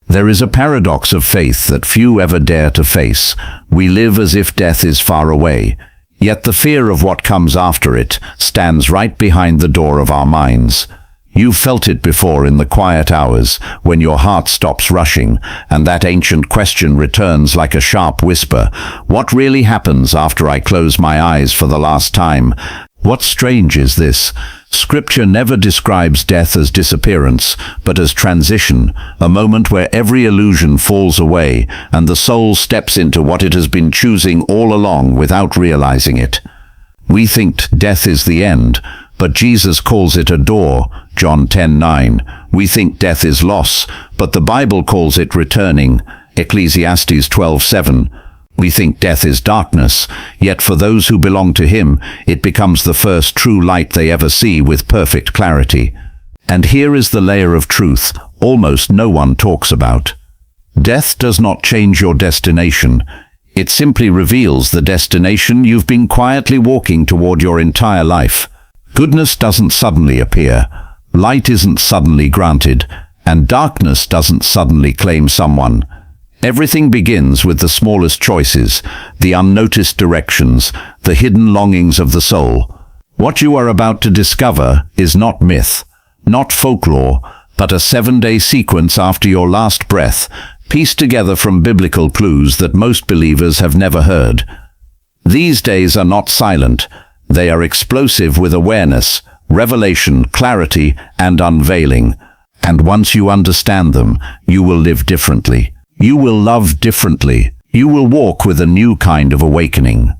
There is a paradox of faith that few ever dare to face. We live as if death is far away, yet the fear of what comes after it stands right behind the door of our minds. You've felt it before in the quiet hours, when your heart stops rushing, and that ancient question returns like a sharp whisper. What really happens after I close my eyes for the last time? What strange is this? Scripture never describes death as disappearance, but as transition, a moment where every illusion falls away, and the soul steps into what it has been choosing all along without realizing it. We think death is the end, but Jesus calls it a door, John 10:9. We think death is loss, but the Bible calls it returning, Ecclesiastes 12:7. We think death is darkness, yet for those who belong to Him, it becomes the first true light they ever see with perfect clarity. And here is the layer of truth almost no one talks about. Death does not change your destination. It simply reveals the destination you've been quietly walking toward your entire life. Goodness doesn't suddenly appear, light isn't suddenly granted, and darkness doesn't suddenly claim someone. Everything begins with the smallest choices, the unnoticed directions, the hidden longings of the soul. What you are about to discover is not myth, not folklore, but a 7-day sequence after your last breath, pieced together from biblical clues that most believers have never heard. These days are not silent. They are explosive with awareness, revelation, clarity, and unveiling. And once you understand them, you will live differently. You will love differently. You will walk with a new kind of awakening.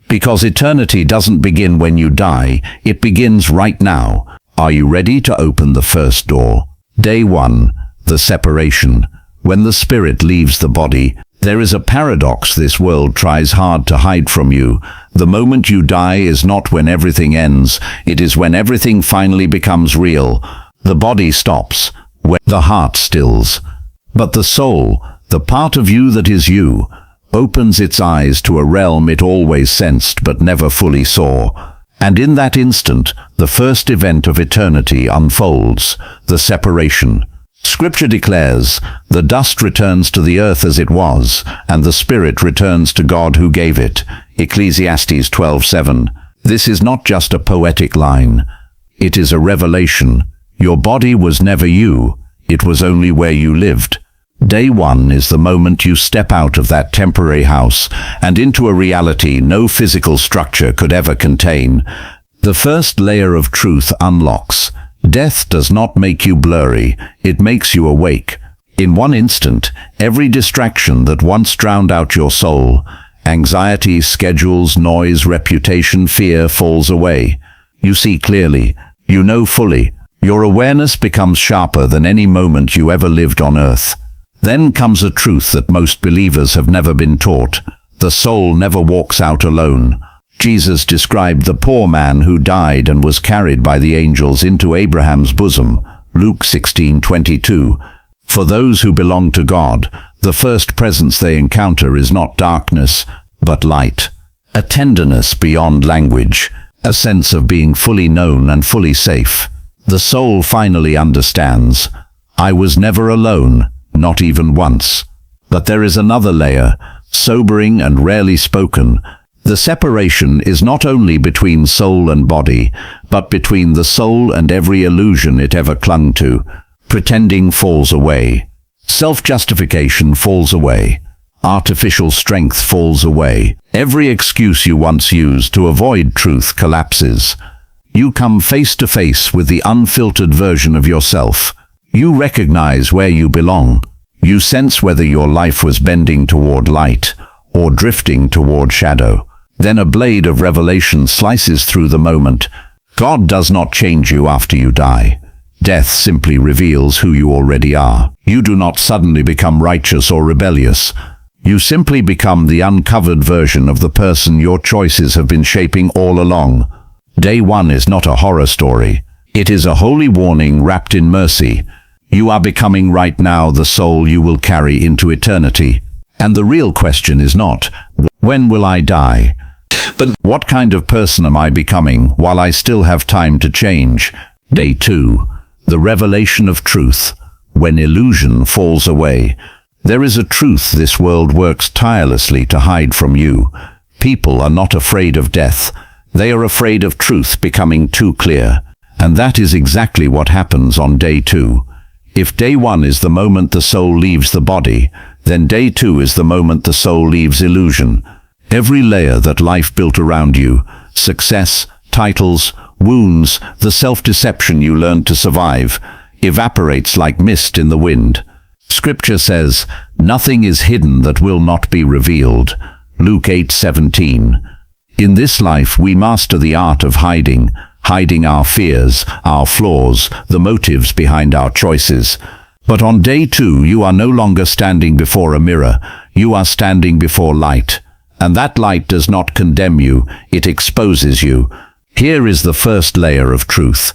Because eternity doesn't begin when you die, it begins right now. Are you ready to open the first door? Day 1, the separation. When the spirit leaves the body, there is a paradox this world tries hard to hide from you. The moment you die is not when everything ends, it is when everything finally becomes real. The body stops, when the heart stills. But the soul, the part of you that is you, opens its eyes to a realm it always sensed but never fully saw. And in that instant, the first event of eternity unfolds, the separation. Scripture declares, the dust returns to the earth as it was, and the spirit returns to God who gave it. Ecclesiastes 12:7. This is not just a poetic line. It is a revelation. Your body was never you. It was only where you lived. Day 1 is the moment you step out of that temporary house and into a reality no physical structure could ever contain. The first layer of truth unlocks. Death does not make you blurry, it makes you awake. In one instant, every distraction that once drowned out your soul, anxiety, schedules, noise, reputation, fear, falls away. You see clearly, you know fully. Your awareness becomes sharper than any moment you ever lived on earth. Then comes a truth that most believers have never been taught. The soul never walks out alone. Jesus described the poor man who died and was carried by the angels into Abraham's bosom, Luke 16:22. For those who belong to God, the first presence they encounter is not darkness, but light. A tenderness beyond language, a sense of being fully known and fully safe. The soul finally understands, I was never alone, not even once. But there is another layer, sobering and rarely spoken. The separation is not only between soul and body, but between the soul and every illusion it ever clung to. Pretending falls away. Self-justification falls away. Artificial strength falls away. Every excuse you once used to avoid truth collapses. You come face to face with the unfiltered version of yourself. You recognize where you belong. You sense whether your life was bending toward light or drifting toward shadow. Then a blade of revelation slices through the moment. God does not change you after you die. Death simply reveals who you already are. You do not suddenly become righteous or rebellious. You simply become the uncovered version of the person your choices have been shaping all along. Day 1 is not a horror story. It is a holy warning wrapped in mercy. You are becoming right now the soul you will carry into eternity. And the real question is not, when will I die? But what kind of person am I becoming while I still have time to change? Day 2, the revelation of truth. when illusion falls away. There is a truth this world works tirelessly to hide from you. People are not afraid of death. They are afraid of truth becoming too clear. And that is exactly what happens on day 2. If day 1 is the moment the soul leaves the body, then day 2 is the moment the soul leaves illusion. Every layer that life built around you, success, titles, wounds, the self-deception you learned to survive, evaporates like mist in the wind. Scripture says, "Nothing is hidden that will not be revealed." Luke 8:17. In this life we master the art of hiding our fears, our flaws, the motives behind our choices. But on day 2 you are no longer standing before a mirror, you are standing before light. And that light does not condemn you, it exposes you. Here is the first layer of truth.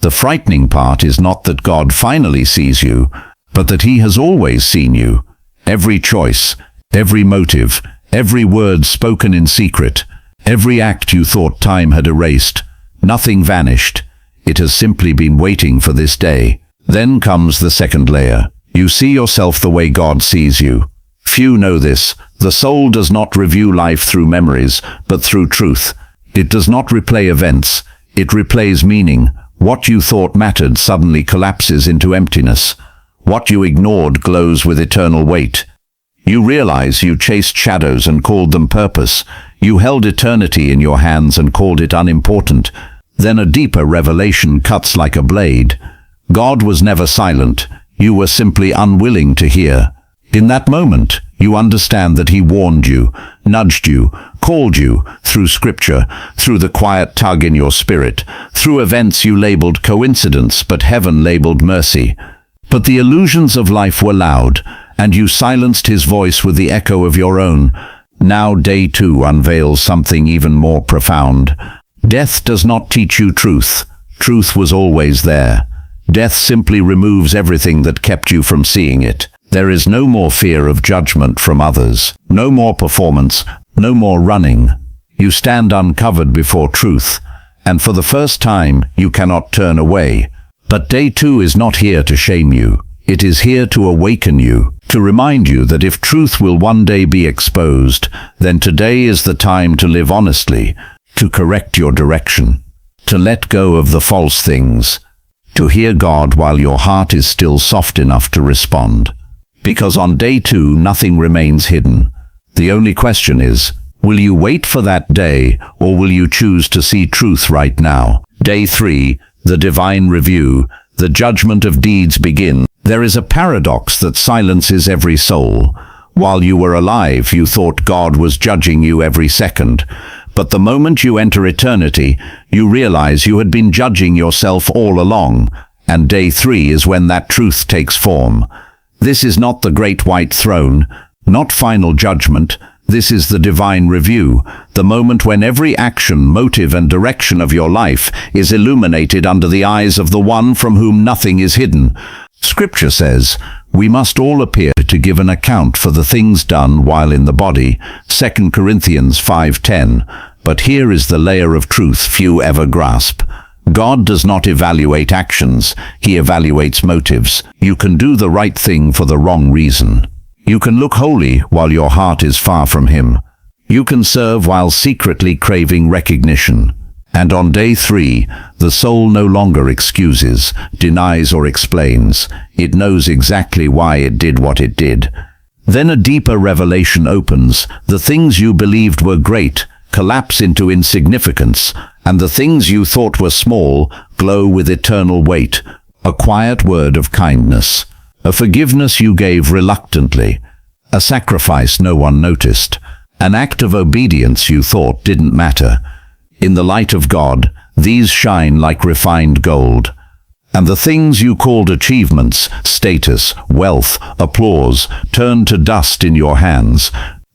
The frightening part is not that God finally sees you, but that He has always seen you. Every choice, every motive, every word spoken in secret, every act you thought time had erased, nothing vanished. It has simply been waiting for this day. Then comes the second layer. You see yourself the way God sees you. Few know this. The soul does not review life through memories, but through truth. It does not replay events. It replays meaning. What you thought mattered suddenly collapses into emptiness. What you ignored glows with eternal weight. You realize you chased shadows and called them purpose. You held eternity in your hands and called it unimportant. Then a deeper revelation cuts like a blade. God was never silent. You were simply unwilling to hear. In that moment, you understand that He warned you, nudged you, called you, through Scripture, through the quiet tug in your spirit, through events you labeled coincidence, but heaven labeled mercy. But the illusions of life were loud, and you silenced His voice with the echo of your own. Now day 2 unveils something even more profound. Death does not teach you truth. Truth was always there. Death simply removes everything that kept you from seeing it. There is no more fear of judgment from others, no more performance, no more running. You stand uncovered before truth, and for the first time you cannot turn away. But day 2 is not here to shame you. It is here to awaken you, to remind you that if truth will one day be exposed, then today is the time to live honestly, to correct your direction, to let go of the false things, to hear God while your heart is still soft enough to respond. Because on day 2, nothing remains hidden. The only question is, will you wait for that day, or will you choose to see truth right now? Day 3, the divine review, the judgment of deeds begins. There is a paradox that silences every soul. While you were alive, you thought God was judging you every second. But the moment you enter eternity, you realize you had been judging yourself all along. And day 3 is when that truth takes form. This is not the great white throne, not final judgment. This is the divine review, the moment when every action, motive, and direction of your life is illuminated under the eyes of the one from whom nothing is hidden. Scripture says, we must all appear to give an account for the things done while in the body, 2 Corinthians 5:10. But here is the layer of truth few ever grasp. God does not evaluate actions, He evaluates motives. You can do the right thing for the wrong reason. You can look holy while your heart is far from Him. You can serve while secretly craving recognition. And on day 3, the soul no longer excuses, denies, or explains. It knows exactly why it did what it did. Then a deeper revelation opens. The things you believed were great collapse into insignificance, and the things you thought were small glow with eternal weight. A quiet word of kindness, a forgiveness you gave reluctantly, a sacrifice no one noticed, an act of obedience you thought didn't matter. In the light of God, these shine like refined gold. And the things you called achievements, status, wealth, applause, turn to dust in your hands.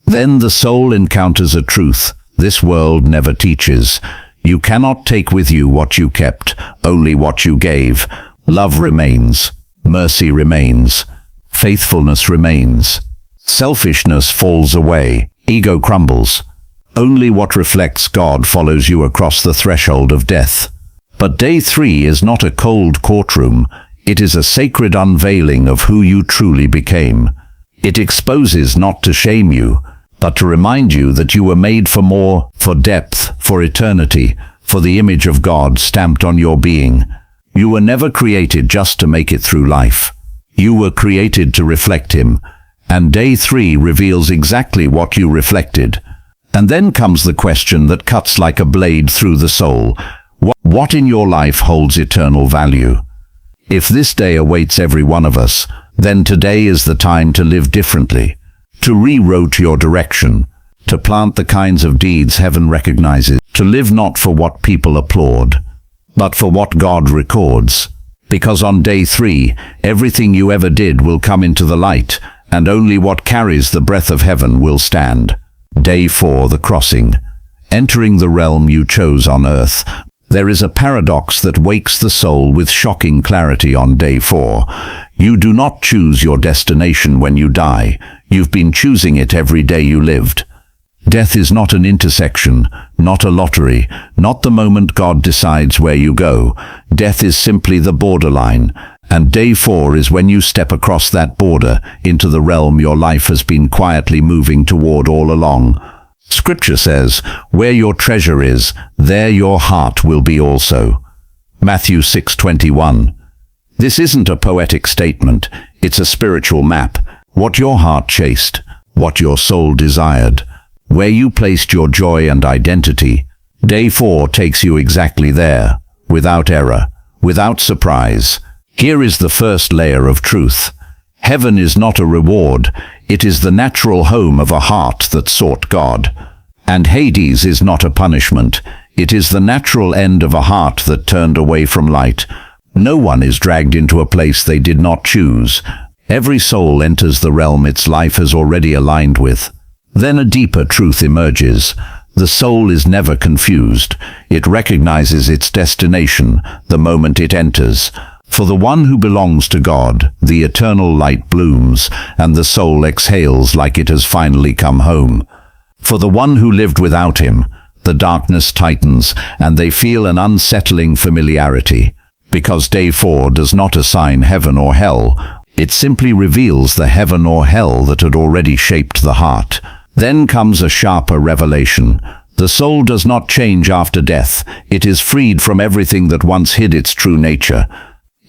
Then the soul encounters a truth this world never teaches. You cannot take with you what you kept, only what you gave. Love remains. Mercy remains. Faithfulness remains. Selfishness falls away. Ego crumbles. Only what reflects God follows you across the threshold of death. But day 3 is not a cold courtroom. It is a sacred unveiling of who you truly became. It exposes not to shame you, but to remind you that you were made for more, for depth, for eternity, for the image of God stamped on your being. You were never created just to make it through life. You were created to reflect Him, and day 3 reveals exactly what you reflected. And then comes the question that cuts like a blade through the soul. What in your life holds eternal value? If this day awaits every one of us, then today is the time to live differently, to rewrite your direction, to plant the kinds of deeds heaven recognizes, to live not for what people applaud, but for what God records. Because on day 3, everything you ever did will come into the light, and only what carries the breath of heaven will stand. Day 4, the crossing. Entering the realm you chose on earth. There is a paradox that wakes the soul with shocking clarity on day 4. You do not choose your destination when you die. You've been choosing it every day you lived. Death is not an intersection, not a lottery, not the moment God decides where you go. Death is simply the borderline, and day 4 is when you step across that border into the realm your life has been quietly moving toward all along. Scripture says, where your treasure is, there your heart will be also. Matthew 6:21. This isn't a poetic statement, it's a spiritual map. What your heart chased, what your soul desired, where you placed your joy and identity. Day 4 takes you exactly there, without error, without surprise. Here is the first layer of truth. Heaven is not a reward, it is the natural home of a heart that sought God. And Hades is not a punishment, it is the natural end of a heart that turned away from light. No one is dragged into a place they did not choose. Every soul enters the realm its life has already aligned with. Then a deeper truth emerges. The soul is never confused. It recognizes its destination the moment it enters. For the one who belongs to God, the eternal light blooms, and the soul exhales like it has finally come home. For the one who lived without Him, the darkness tightens, and they feel an unsettling familiarity. Because day 4 does not assign heaven or hell, it simply reveals the heaven or hell that had already shaped the heart. Then comes a sharper revelation. The soul does not change after death. It is freed from everything that once hid its true nature.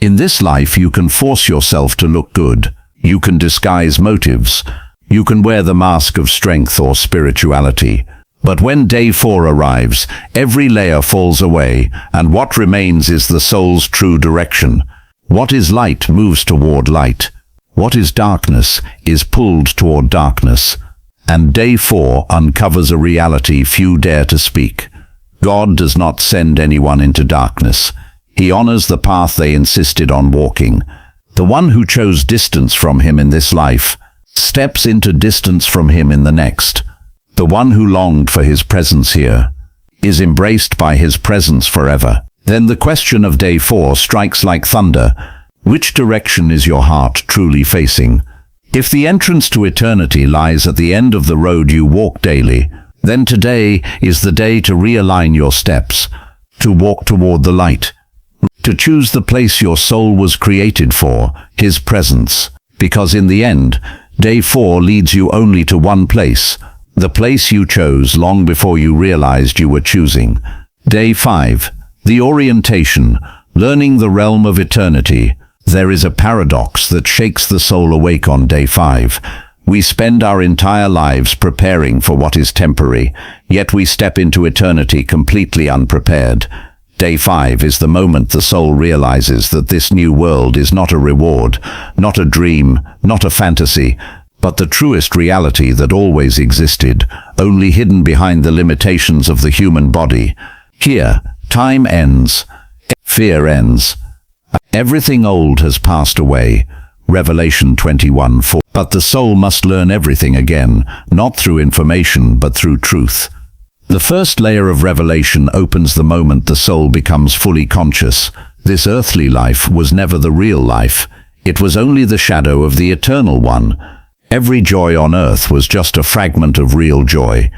In this life you can force yourself to look good. You can disguise motives. You can wear the mask of strength or spirituality. But when day 4 arrives, every layer falls away, and what remains is the soul's true direction. What is light moves toward light. What is darkness is pulled toward darkness. And day 4 uncovers a reality few dare to speak. God does not send anyone into darkness. He honors the path they insisted on walking. The one who chose distance from Him in this life steps into distance from Him in the next. The one who longed for His presence here is embraced by His presence forever. Then the question of day 4 strikes like thunder. Which direction is your heart truly facing? If the entrance to eternity lies at the end of the road you walk daily, then today is the day to realign your steps, to walk toward the light, to choose the place your soul was created for, His presence. Because in the end, day 4 leads you only to one place, the place you chose long before you realized you were choosing. Day 5, the orientation, learning the realm of eternity. There is a paradox that shakes the soul awake on day 5. We spend our entire lives preparing for what is temporary, yet we step into eternity completely unprepared. Day 5 is the moment the soul realizes that this new world is not a reward, not a dream, not a fantasy, but the truest reality that always existed, only hidden behind the limitations of the human body. Here, time ends, fear ends. Everything old has passed away. Revelation 21:4. But the soul must learn everything again, not through information, but through truth. The first layer of revelation opens the moment the soul becomes fully conscious. This earthly life was never the real life. It was only the shadow of the eternal one. Every joy on earth was just a fragment of real joy.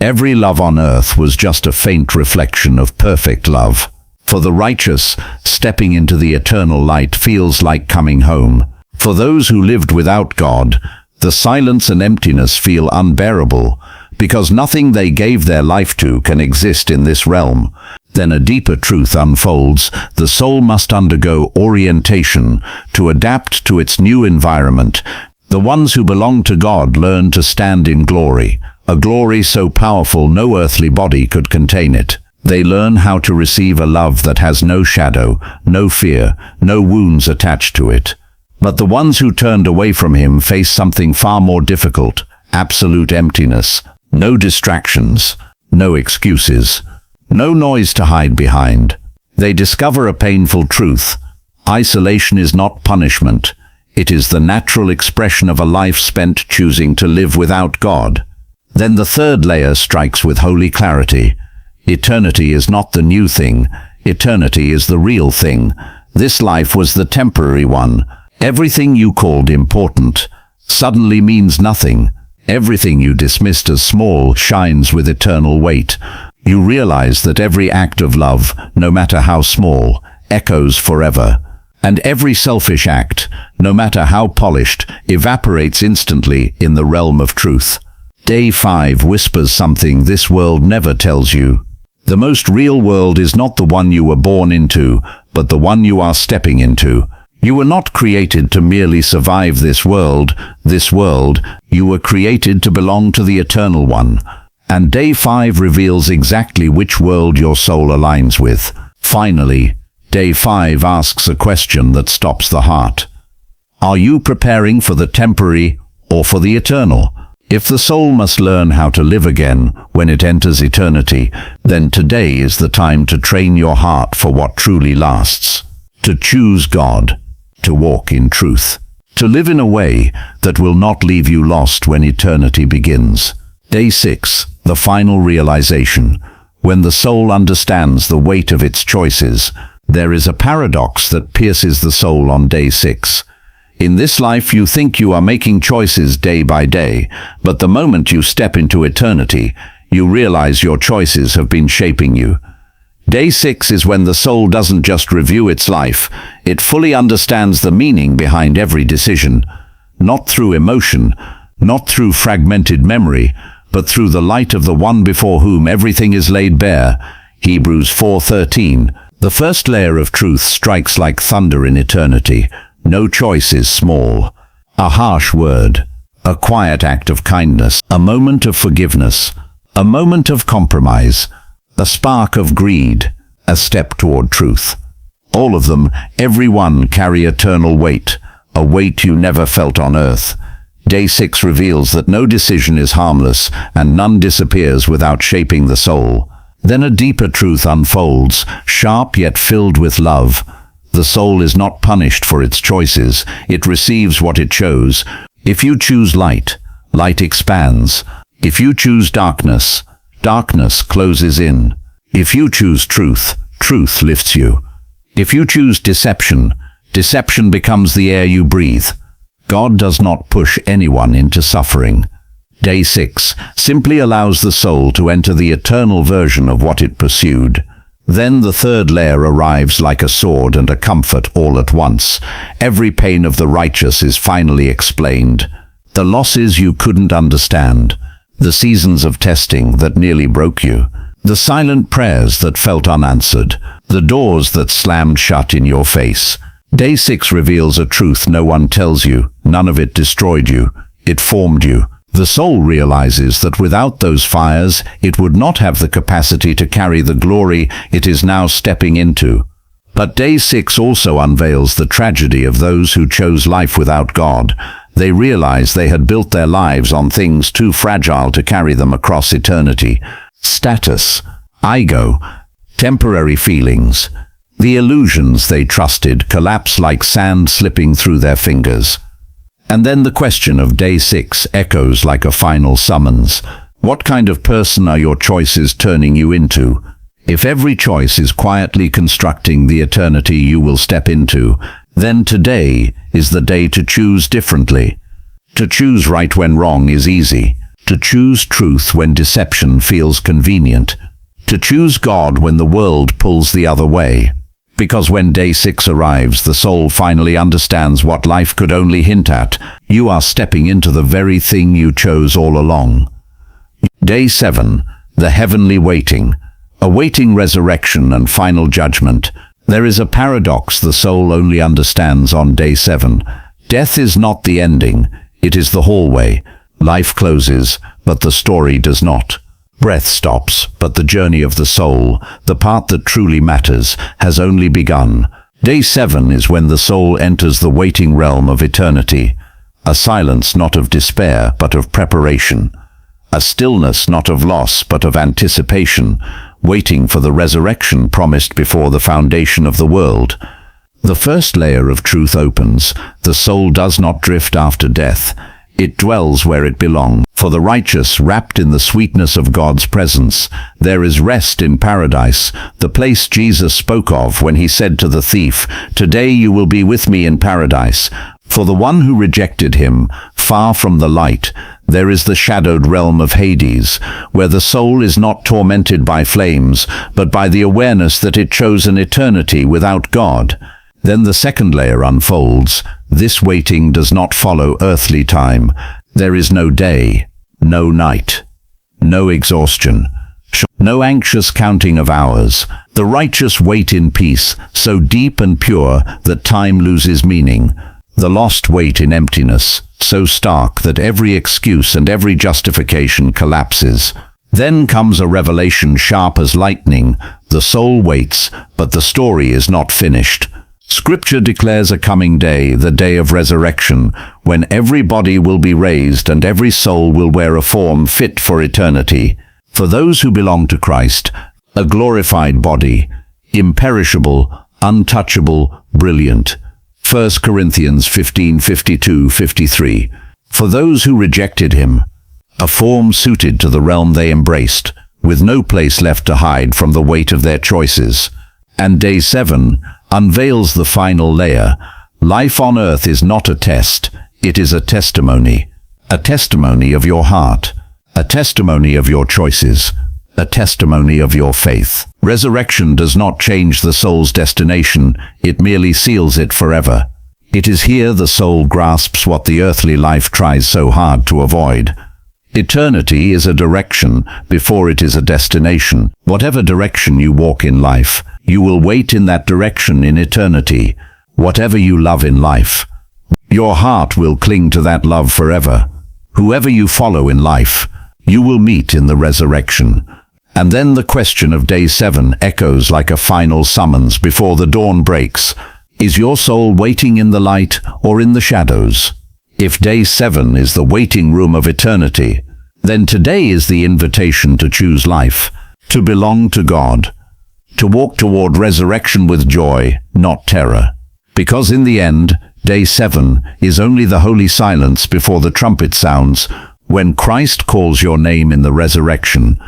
Every love on earth was just a faint reflection of perfect love. For the righteous, stepping into the eternal light feels like coming home. For those who lived without God, the silence and emptiness feel unbearable, because nothing they gave their life to can exist in this realm. Then a deeper truth unfolds. The soul must undergo orientation to adapt to its new environment. The ones who belong to God learn to stand in glory, a glory so powerful no earthly body could contain it. They learn how to receive a love that has no shadow, no fear, no wounds attached to it. But the ones who turned away from him face something far more difficult: absolute emptiness. No distractions, no excuses, no noise to hide behind. They discover a painful truth. Isolation is not punishment. It is the natural expression of a life spent choosing to live without God. Then the third layer strikes with holy clarity. Eternity is not the new thing. Eternity is the real thing. This life was the temporary one. Everything you called important suddenly means nothing. Everything you dismissed as small shines with eternal weight. You realize that every act of love, no matter how small, echoes forever. And every selfish act, no matter how polished, evaporates instantly in the realm of truth. Day 5 whispers something this world never tells you. The most real world is not the one you were born into, but the one you are stepping into. You were not created to merely survive this world. You were created to belong to the Eternal One. And Day 5 reveals exactly which world your soul aligns with. Finally, Day 5 asks a question that stops the heart. Are you preparing for the temporary or for the eternal? If the soul must learn how to live again when it enters eternity, then today is the time to train your heart for what truly lasts. To choose God, to walk in truth, to live in a way that will not leave you lost when eternity begins. Day 6, the final realization. When the soul understands the weight of its choices, there is a paradox that pierces the soul on Day 6. In this life you think you are making choices day by day, but the moment you step into eternity, you realize your choices have been shaping you. Day 6 is when the soul doesn't just review its life, it fully understands the meaning behind every decision, not through emotion, not through fragmented memory, but through the light of the one before whom everything is laid bare. Hebrews 4:13. The first layer of truth strikes like thunder in eternity. No choice is small. A harsh word, a quiet act of kindness, a moment of forgiveness, a moment of compromise, a spark of greed, a step toward truth. All of them, every one, carry eternal weight, a weight you never felt on earth. Day 6 reveals that no decision is harmless and none disappears without shaping the soul. Then a deeper truth unfolds, sharp yet filled with love. The soul is not punished for its choices, it receives what it chose. If you choose light, light expands. If you choose darkness, darkness closes in. If you choose truth, truth lifts you. If you choose deception, deception becomes the air you breathe. God does not push anyone into suffering. Day 6 simply allows the soul to enter the eternal version of what it pursued. Then the third layer arrives like a sword and a comfort all at once. Every pain of the righteous is finally explained. The losses you couldn't understand, the seasons of testing that nearly broke you, the silent prayers that felt unanswered, the doors that slammed shut in your face. Day 6 reveals a truth no one tells you. None of it destroyed you. It formed you. The soul realizes that without those fires, it would not have the capacity to carry the glory it is now stepping into. But Day 6 also unveils the tragedy of those who chose life without God. They realize they had built their lives on things too fragile to carry them across eternity. Status, ego, temporary feelings. The illusions they trusted collapse like sand slipping through their fingers. And then the question of Day 6 echoes like a final summons. What kind of person are your choices turning you into? If every choice is quietly constructing the eternity you will step into, then today is the day to choose differently. To choose right when wrong is easy. To choose truth when deception feels convenient. To choose God when the world pulls the other way. Because when day 6 arrives, the soul finally understands what life could only hint at. You are stepping into the very thing you chose all along. Day 7, the heavenly waiting. Awaiting resurrection and final judgment. There is a paradox the soul only understands on day 7. Death is not the ending, it is the hallway. Life closes, but the story does not. Breath stops, but the journey of the soul, the part that truly matters, has only begun. Day 7 is when the soul enters the waiting realm of eternity. A silence not of despair, but of preparation. A stillness not of loss, but of anticipation, waiting for the resurrection promised before the foundation of the world. The first layer of truth opens. The soul does not drift after death. It dwells where it belongs. For the righteous, wrapped in the sweetness of God's presence, there is rest in paradise, the place Jesus spoke of when he said to the thief, "Today you will be with me in paradise." For the one who rejected him, far from the light, there is the shadowed realm of Hades, where the soul is not tormented by flames, but by the awareness that it chose an eternity without God. Then the second layer unfolds. This waiting does not follow earthly time. There is no day, no night, no exhaustion, no anxious counting of hours. The righteous wait in peace, so deep and pure that time loses meaning. The lost wait in emptiness, so stark that every excuse and every justification collapses. Then comes a revelation sharp as lightning. The soul waits, but the story is not finished. Scripture declares a coming day, the day of resurrection, when every body will be raised and every soul will wear a form fit for eternity. For those who belong to Christ, a glorified body, imperishable, untouchable, brilliant. 1 Corinthians 15:52-53. For those who rejected him, a form suited to the realm they embraced, with no place left to hide from the weight of their choices. And day 7 unveils the final layer. Life on earth is not a test, it is a testimony of your heart, a testimony of your choices, a testimony of your faith. Resurrection does not change the soul's destination, it merely seals it forever. It is here the soul grasps what the earthly life tries so hard to avoid. Eternity is a direction before it is a destination. Whatever direction you walk in life, you will wait in that direction in eternity. Whatever you love in life, your heart will cling to that love forever. Whoever you follow in life, you will meet in the resurrection. And then the question of day 7 echoes like a final summons before the dawn breaks. Is your soul waiting in the light or in the shadows? If day 7 is the waiting room of eternity, then today is the invitation to choose life, to belong to God, to walk toward resurrection with joy, not terror. Because in the end, day 7 is only the holy silence before the trumpet sounds, when Christ calls your name in the resurrection.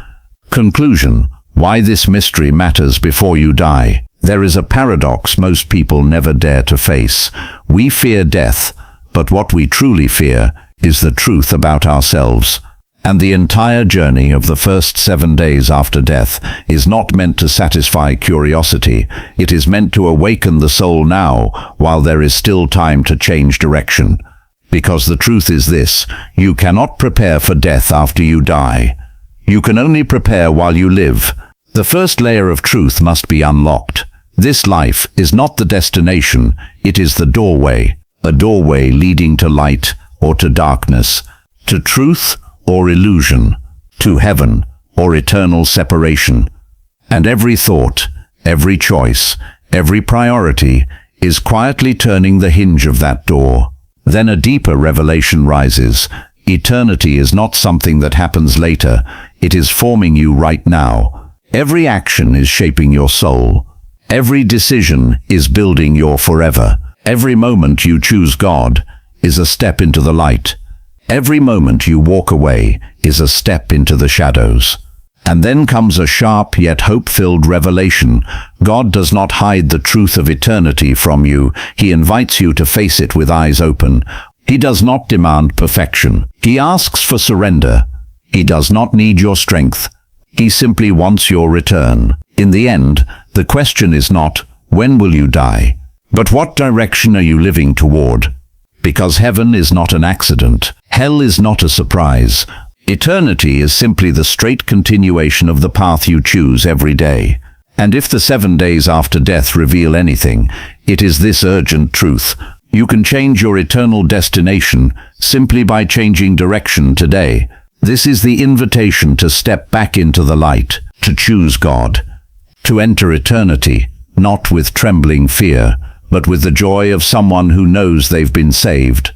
Conclusion: why this mystery matters before you die. There is a paradox most people never dare to face. We fear death, but what we truly fear is the truth about ourselves. And the entire journey of the first 7 days after death is not meant to satisfy curiosity. It is meant to awaken the soul now, while there is still time to change direction. Because the truth is this: you cannot prepare for death after you die. You can only prepare while you live. The first layer of truth must be unlocked. This life is not the destination, it is the doorway. A doorway leading to light or to darkness, to truth or illusion, to heaven or eternal separation. And every thought, every choice, every priority is quietly turning the hinge of that door. Then a deeper revelation rises. Eternity is not something that happens later, it is forming you right now. Every action is shaping your soul. Every decision is building your forever. Every moment you choose God is a step into the light. Every moment you walk away is a step into the shadows. And then comes a sharp yet hope-filled revelation. God does not hide the truth of eternity from you. He invites you to face it with eyes open. He does not demand perfection. He asks for surrender. He does not need your strength. He simply wants your return. In the end, the question is not, when will you die? But what direction are you living toward? Because heaven is not an accident. Hell is not a surprise. Eternity is simply the straight continuation of the path you choose every day. And if the 7 days after death reveal anything, it is this urgent truth. You can change your eternal destination simply by changing direction today. This is the invitation to step back into the light, to choose God, to enter eternity, not with trembling fear, but with the joy of someone who knows they've been saved.